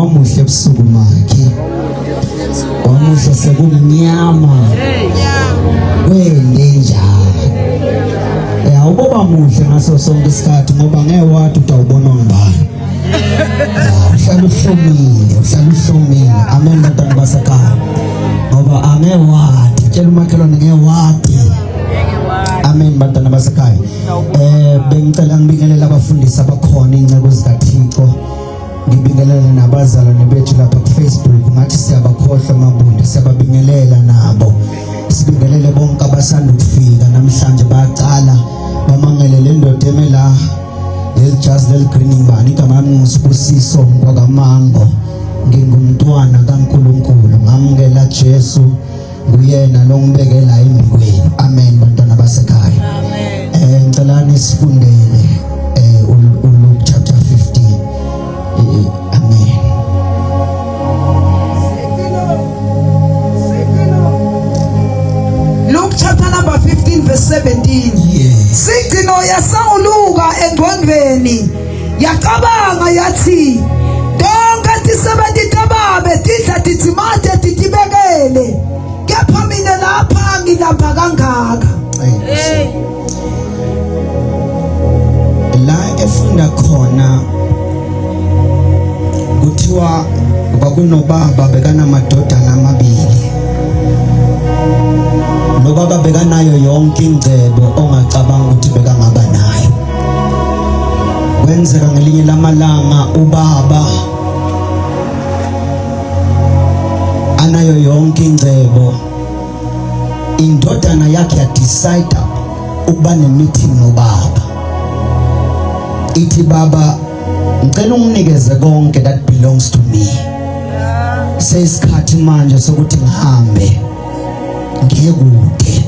wamuhle ebusuku makhe wamuhle sekumnyama wende njalo uboba muhle ngaso sonke isikhathi ngoba ngeke wathi utawubonwa ngubani uhlala uhlomile amen bantwana basekhaya ngoba angeke wathi tshela umakhelwane ngeke wathi amen bantwana basekhaya bengicela ngibingelela abafundisi abakhona incebo zikaThixo ngibingelele nabazalwane bethu lapha ku Facebook ngathi siyabakhohlwa amabunde siyababingelela nabo sibingelele bonke abasanda ukufika namhlanje bayaqala bamangele le ndoda emela lelijazi leligreen bani igama lami nguSibusiso ngwakamango ngingumntwana kaNkulunkulu ngamukela Jesu nguyena lo ngibekela embikwenu amen bantwana basekhaya ngicela nisifundele uLuke chapter 15 amen. Luke chapter number 15 verse 17. Sigcino yasanguluka engcondweni yaqabanga yathi donke tisebenti tababe tidla titsimate titibekele kepha mina lapha ngilapha kangaka. La efunda khona kuthiwa kwakunobaba bekanamadodana amabili lo baba bekanayo yonke ingcebo ongacabanga ukuthi bekangaba nayo. Kwenzeka ngelinye lamalanga ubaba anayo yonke ingcebo, indodana yakhe yadecide ukuba ne-meeting nobaba. Ithi baba ngicela unginikeze konke that belongs to me. Seyisikhathi manje sokuthi ngihambe ngiye kude.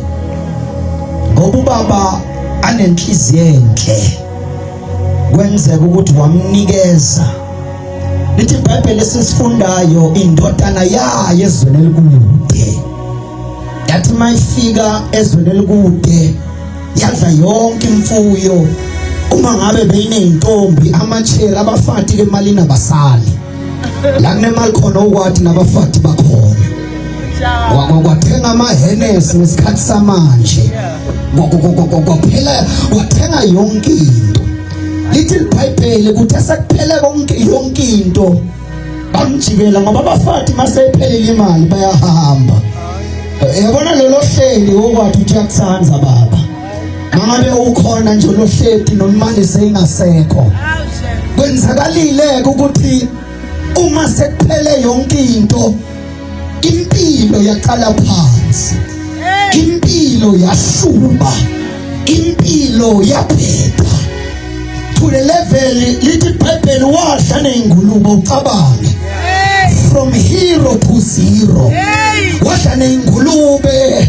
Ngoba ubaba anenhliziyo enhle. Kwenzeka ukuthi wamnikeza. Lithi iBhayibheli esisifundayo indodana yayo ezweni elikude. Yathi mayifika ezweni elikude yadla yonke imfuyo. Uma ngabe beyineintombi amachela abafati ke malini abasali la kunemali khona ukwathi nabafati bakhona kwathenga amahenesi ngesikhathi samanje kwaphela wathenga yonke into. Lithi iBhayibheli ukuthi asekuphele konke yonke into bamjikela ngoba abafati masephelile imali bayahamba. Yabona lelo hleli okwathi uyakusanza baba mangabe ukhona nje lo hleti nomali seyingasekho. Kwenzakalile ukuthi uma sekuphele yonke into impilo yaqala phansi, impilo yashuba, impilo yaphepha to the level lithi iBhayibheli wadla neingulube ucabange from hero to zero. Wadla neingulube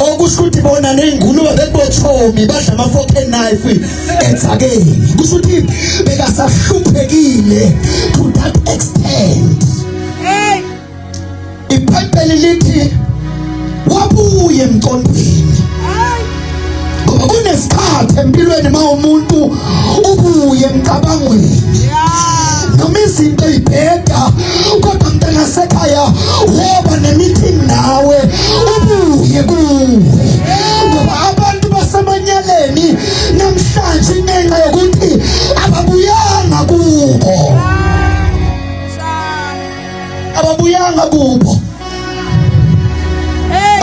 okusho ukuthi bona neingulube bebotshomi badla ama-fork and knife enzakeni. Kusho ukuthi bekasahluphekile to that extent. iBhayibheli lithi wabuye emqondweni. Ngoba kunesikhathi empilweni ma umuntu ubuye emcabangweni noma izinto ibheda kodwa mntana sekhaya woba ne-meeting nawe ubuye kuwe. Ngoba abantu basemanyaleni namhlanje ngenxa yokuthi ababuyanga kubo, ababuyanga kubo,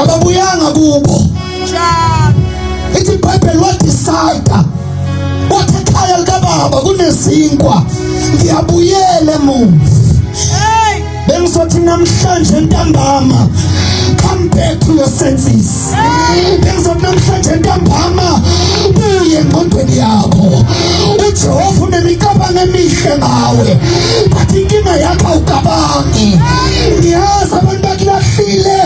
ababuyanga kubo. Ithi iBhayibheli wadecide wathi ekhaya likababa kunezinkwa ngiyabuyela emuva. Bengizothi namhlanje ntambama come back to your senses. Bengizothi namhlanje ntambama buye engqondweni yakho. uJehova unemicabango emihle ngawe but inkinga yakho awucabangi. Ngiyazi abantu bakulahlile,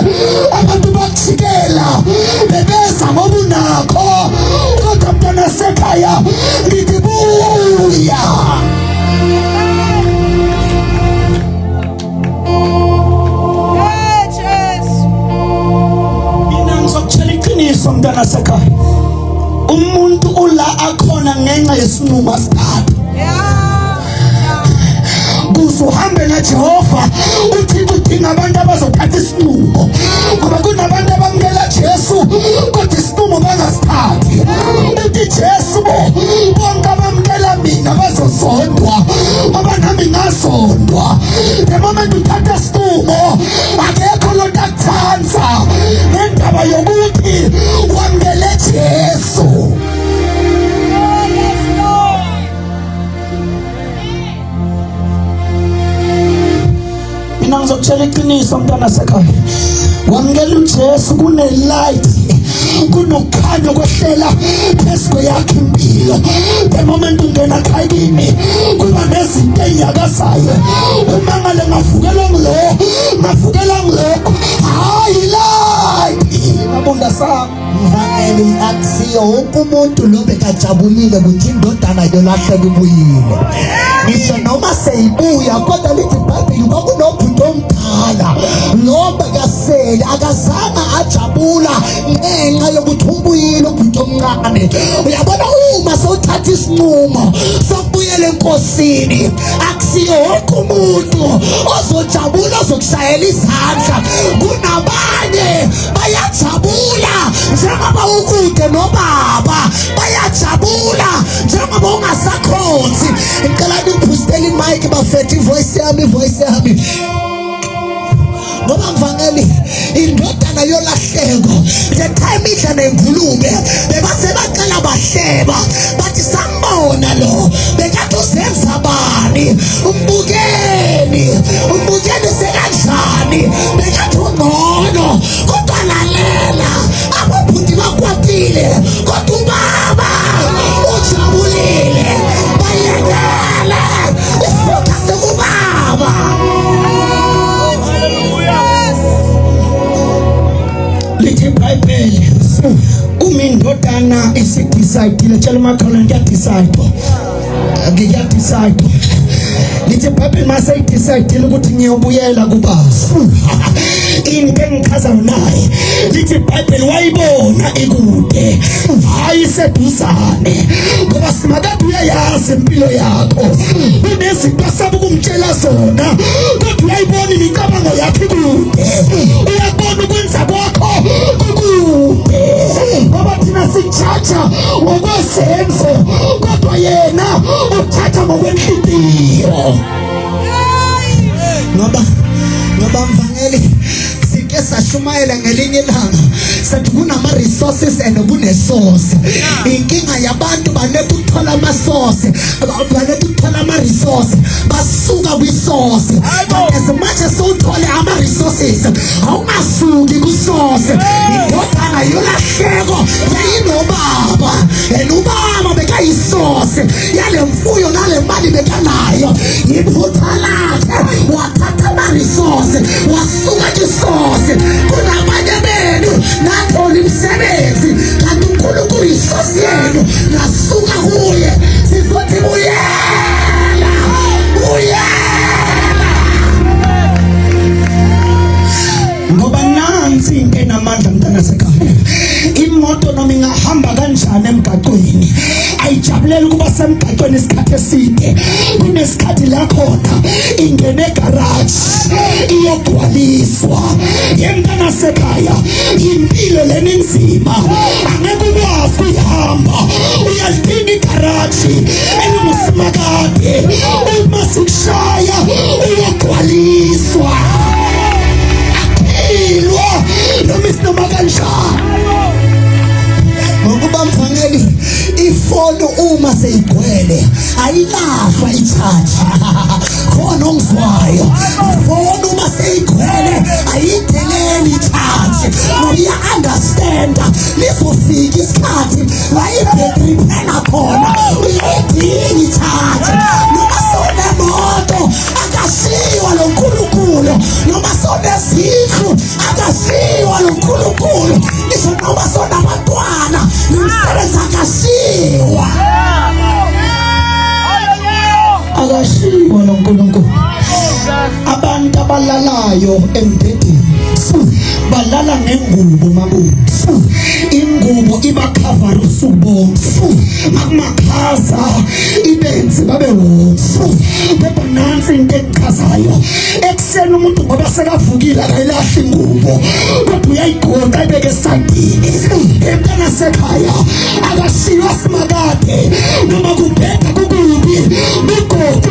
abantu bakujikela bebeza ngoba unakho kodwa mntana sekhaya ngithi buya. Mntana sekhaya umuntu ula akhona ngenxa yesinqumo asithatha. uhambe naJehova uthixo udinga abantu abazothatha isinqumo ngoba kunabantu abamkela Jesu kodwa isinqumo bangasithathi uthi Jesu bonke abamkela mina bazosondwa ngoba nami ngasondwa the moment uthatha isinqumo akekho lo takuthanza ngendaba yokuthi wamkele Jesu. Mina ngizokutshela iqiniso mntwana sekhaya wamkela uJesu kune light kunokukhanya kwehlela phezu yakhe impilo the moment ungena khayini kuba nezinto enyakazayo uma ngale ngavukela ngilokho hayi light abonda sami mvangeli akusiyo wonke umuntu lo bekajabulile ukuthi indodana yolahleka ibuyile ngisho noma seyibuya kodwa lithi iBhayibheli kwakunobhuti omdala lo bekasele akazange ajabula ngenxa yokuthi ubuyile ubhuti omncane. Uyabona uma sewuthatha isinqumo sokubuyela enkosini akusiyo wonke umuntu ozojabula ozokushayela izandla kunabanye bayajabula njengoba ukude nobaba bayajabula njengoba ungasakhonzi. Ngicela niphustele imic bafethe voice yami ngoba mvangeli indodana yolahleko the time idla nengulube bebase bacela bahleba bathi sambona lo bekathi uzenza bani umbukeni sekanjani bekathi ungcono kodwa lalela ababhuti bakwatile kodwa ubaba ujabulile bayekela ufuka sekubaba. lithi iBhayibheli uma indodana isidecide tshela umakhala ngiyadecide lithi iBhayibheli mase idecide ukuthi ngiyobuyela kubaba into engichazayo naye lithi iBhayibheli wayibona ikude hayi seduzane ngoba simakade uyayazi impilo yakho kunezinto asaba ukumtshela zona kodwa uyayibona imicabango yakho ikude uyabona ukwenza kwakho kukude ngoba thina sijaja ngokwezenzo kodwa yena ujaja ngokwenhliziyo ngoba mvangeli sike sashumayela ngelinye ilanga sathi kunama resources and kunesource. Inkinga yabantu banekuthola amasource banekuthola ama resources basuka kwisource but as much as uthole ama resources awungasuki kusource. Indodana yolahleko yayinobaba and ubaba bekayisource yale mfuyo nale mali bekanayo iphutha lakhe wathatha ama resources wasuka kusource. Kunabanye benu nathola imisebenzi kanti uNkulunkulu isource yenu nasuka kuye sizothi buyela ngoba nansi into enamandla mntana sekhaya imoto noma ingahamba kanjani emgaqweni ayijabulela ukuba semgaqweni isikhathi eside kunesikhathi la khona ingene egarage iyogcwaliswa yemntana sekhaya impilo leni nzima angeke ukwazi kuyihamba uyalidinga igaraji elimusimakade uma sikushaya uyogcwaliswa ilwa noma isinoma kanjani ngokuba mvangeli ifoni uma seyigcwele ayilahlwa i-charge khona ongizwayo ifoni uma seyigcwele ayiddeleli i-charge ngoba iya-understanda lizofika isikhathi la ibhetri iphela khona uyayidinga i-charge noma sonemoto akashiwa lo nkulunkulu noma sonezindlu akashiwa lo nkulunkulu ngisho noma sonabantwana nomsebenzi akashiwa lo nkulunkulu. Abantu abalalayo embhedeni balala ngengubo mabuthi ingubo ibakhavara usuku bonke makumakhaza ibenze babe womfu beba nansi nasinto ekuchazayo ekuseni umuntu ngoba sekavukile akayilahli ingubo kodwa uyayigoqa ibeke esandini emntana sekhaya akashiywa simakade noma kubheka kukubi ugoqi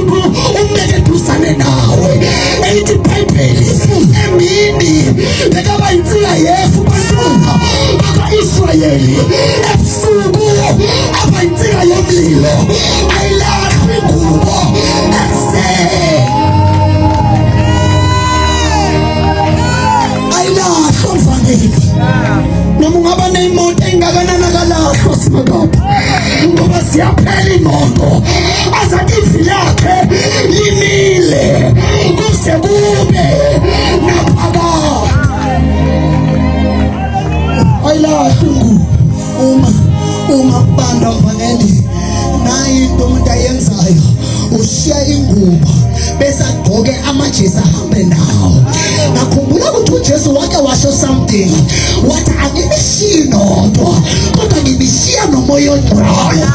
umbeke eduzane nawe eyithi iBhayibheli emini bekaba insika yefu bantwana baka-Israyeli ebusuku aba insika yomlilo ayilahli ingubo ekuseni ayilahlo mfanele noma ungaba neyimoto engakanani akalahlwa simakade ngoba siyaphela imoto azathi ivi lakhe limile kuze kube naphakade ayilahli ingubo uma kubanda mfanele nayi into umuntu ayenzayo ushiya ingubo bese agqoke amajesi ahambe nawo. Ngakhumbula ukuthi uJesu wake washo something wathi anginishiyi nodwa kodwa nginishiya nomoya ongcwele.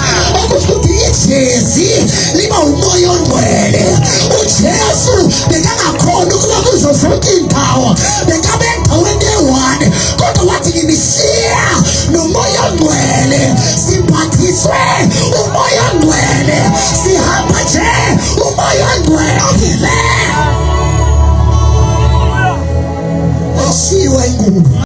Okusho ukuthi ijesi liba umoya ongcwele. uJesu bekangakhona ukuba kuzo zonke indawo bekabe endaweni eyi-1 kodwa wathi nginishiya nomoya ongcwele. Sibhathiswe umoya ongcwele sihamba nje umoya ongcwele. Washiwa ingubo